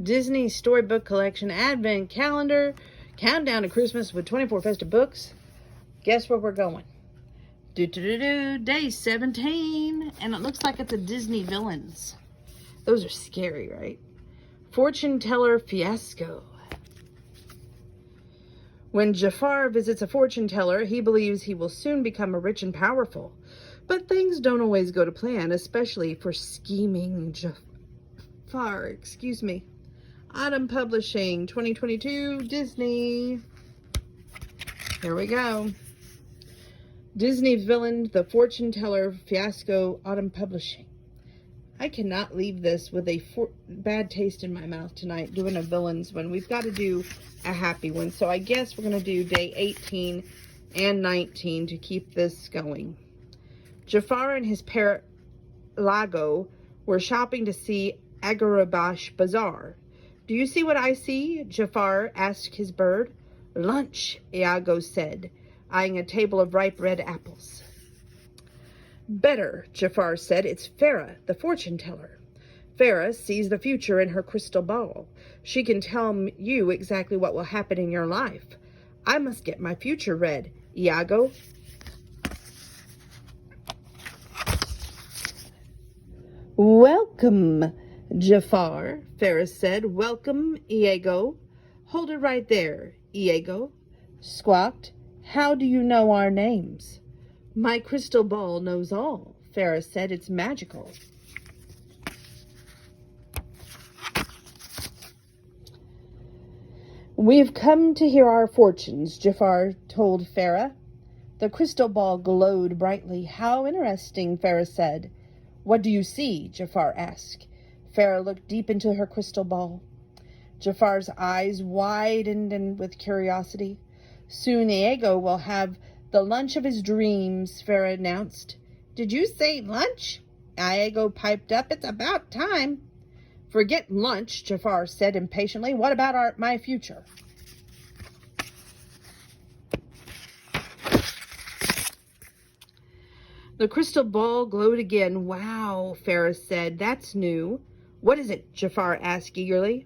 Disney Storybook Collection Advent Calendar. Countdown to Christmas with 24 festive books. Guess where we're going? Day 17. And it looks like it's a Disney Villains. Those are scary, right? Fortune Teller Fiasco. When Jafar visits a fortune teller, he believes he will soon become rich and powerful. But things don't always go to plan, especially for scheming Jafar. Autumn Publishing, 2022, Disney. Here we go. Disney Villain, The Fortune Teller Fiasco, Autumn Publishing. I cannot leave this with a bad taste in my mouth tonight doing a villains one. We've got to do a happy one. So I guess we're going to do day 18 and 19 to keep this going. Jafar and his parrot Lago were shopping to see Agarabash Bazaar. Do you see what I see? Jafar asked his bird. Lunch, Iago said, eyeing a table of ripe red apples. Better, Jafar said. It's Farah, the fortune teller. Farah sees the future in her crystal ball. She can tell you exactly what will happen in your life. I must get my future read, Iago. Welcome, Jafar, Farah said. Welcome, Iago. Hold it right there, Iago squawked. How do you know our names? My crystal ball knows all, Farah said. It's magical. We've come to hear our fortunes, Jafar told Farah. The crystal ball glowed brightly. How interesting, Farah said. What do you see? Jafar asked. Farah looked deep into her crystal ball. Jafar's eyes widened with curiosity. Soon Iago will have the lunch of his dreams, Farah announced. Did you say lunch? Iago piped up. It's about time. Forget lunch, Jafar said impatiently. What about my future? The crystal ball glowed again. Wow, Farah said. That's new. What is it? Jafar asked eagerly.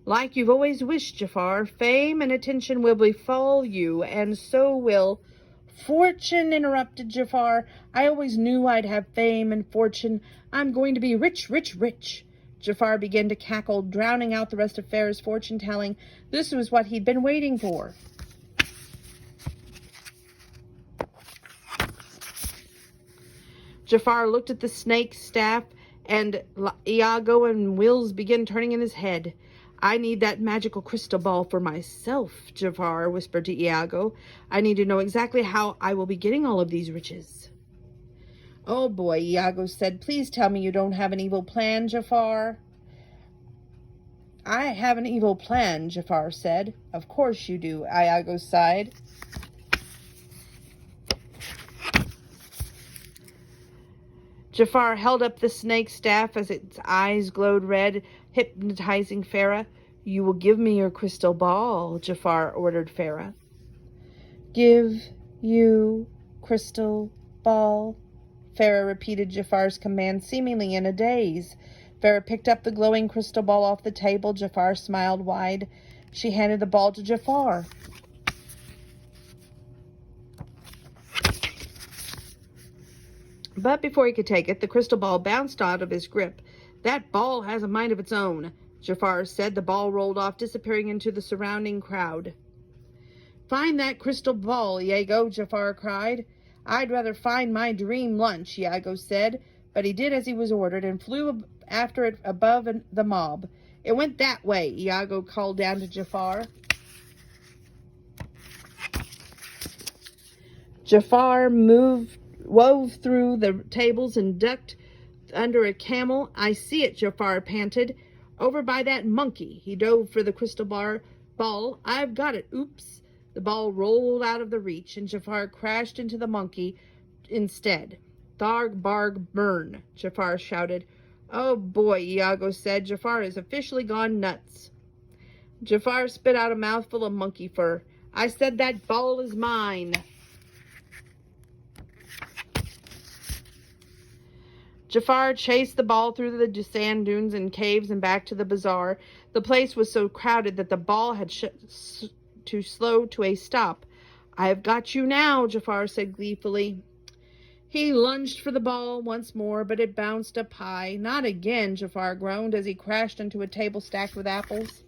Like you've always wished, Jafar, fame and attention will befall you, and so will fortune, interrupted Jafar. I always knew I'd have fame and fortune. I'm going to be rich, rich, rich. Jafar began to cackle, drowning out the rest of Farah's fortune-telling. This was what he'd been waiting for. Jafar looked at the snake staff, and Iago and wheels began turning in his head. I need that magical crystal ball for myself, Jafar whispered to Iago. I need to know exactly how I will be getting all of these riches. Oh boy, Iago said. Please tell me you don't have an evil plan, Jafar. I have an evil plan, Jafar said. Of course you do, Iago sighed. Jafar held up the snake staff as its eyes glowed red, hypnotizing Farah. You will give me your crystal ball, Jafar ordered Farah. Give you crystal ball, Farah repeated Jafar's command, seemingly in a daze. Farah picked up the glowing crystal ball off the table. Jafar smiled wide. She handed the ball to Jafar. But before he could take it, the crystal ball bounced out of his grip. That ball has a mind of its own, Jafar said. The ball rolled off, disappearing into the surrounding crowd. Find that crystal ball, Iago, Jafar cried. I'd rather find my dream lunch, Iago said, but he did as he was ordered and flew after it above the mob. It went that way, Iago called down to Jafar. Jafar wove through the tables and ducked under a camel. I see it, Jafar panted. Over by that monkey. He dove for the crystal ball. I've got it. Oops. The ball rolled out of the reach, and Jafar crashed into the monkey instead. Tharg barg burn, Jafar shouted. Oh boy, Iago said. Jafar has officially gone nuts. Jafar spit out a mouthful of monkey fur. I said that ball is mine. Jafar chased the ball through the sand dunes and caves and back to the bazaar. The place was so crowded that the ball had to slow to a stop. "I have got you now," Jafar said gleefully. He lunged for the ball once more, but it bounced up high. "Not again," Jafar groaned as he crashed into a table stacked with apples.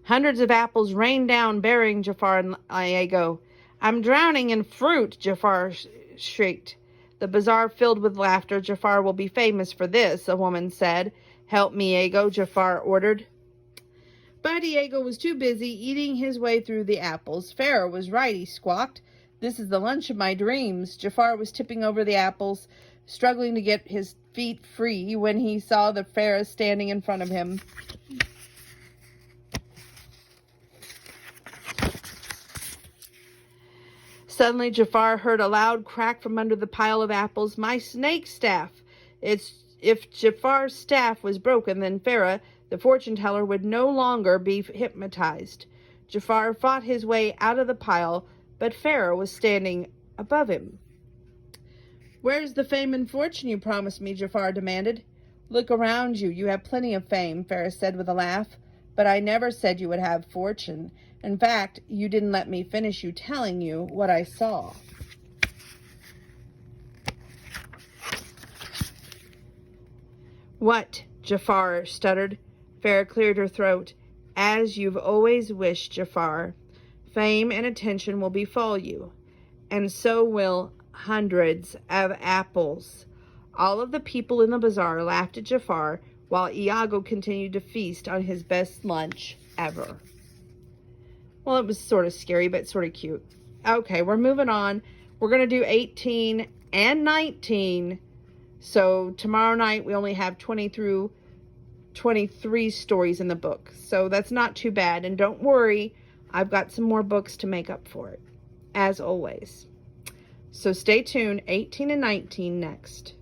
Hundreds of apples rained down, burying Jafar and Iago. "I'm drowning in fruit," Jafar shrieked. The bazaar filled with laughter. "Jafar will be famous for this," a woman said. "Help me, Iago," Jafar ordered. But Iago was too busy eating his way through the apples. "Pharaoh was right," he squawked. "This is the lunch of my dreams." Jafar was tipping over the apples, struggling to get his feet free when he saw the Pharaoh standing in front of him. Suddenly, Jafar heard a loud crack from under the pile of apples. "My snake staff!" If Jafar's staff was broken, then Pharaoh, the fortune teller, would no longer be hypnotized. Jafar fought his way out of the pile, but Pharaoh was standing above him. "Where's the fame and fortune you promised me?" Jafar demanded. "Look around you. You have plenty of fame," Pharaoh said with a laugh. "But I never said you would have fortune. In fact, you didn't let me finish telling you what I saw." "What?" Jafar stuttered. Pharaoh cleared her throat. "As you've always wished, Jafar. Fame and attention will befall you, and so will hundreds of apples." All of the people in the bazaar laughed at Jafar, while Iago continued to feast on his best lunch ever. Well, it was sort of scary, but sort of cute. Okay, we're moving on. We're going to do 18 and 19. So tomorrow night, we only have 20 through 23 stories in the book. So that's not too bad. And don't worry, I've got some more books to make up for it, as always. So stay tuned. 18 and 19 next.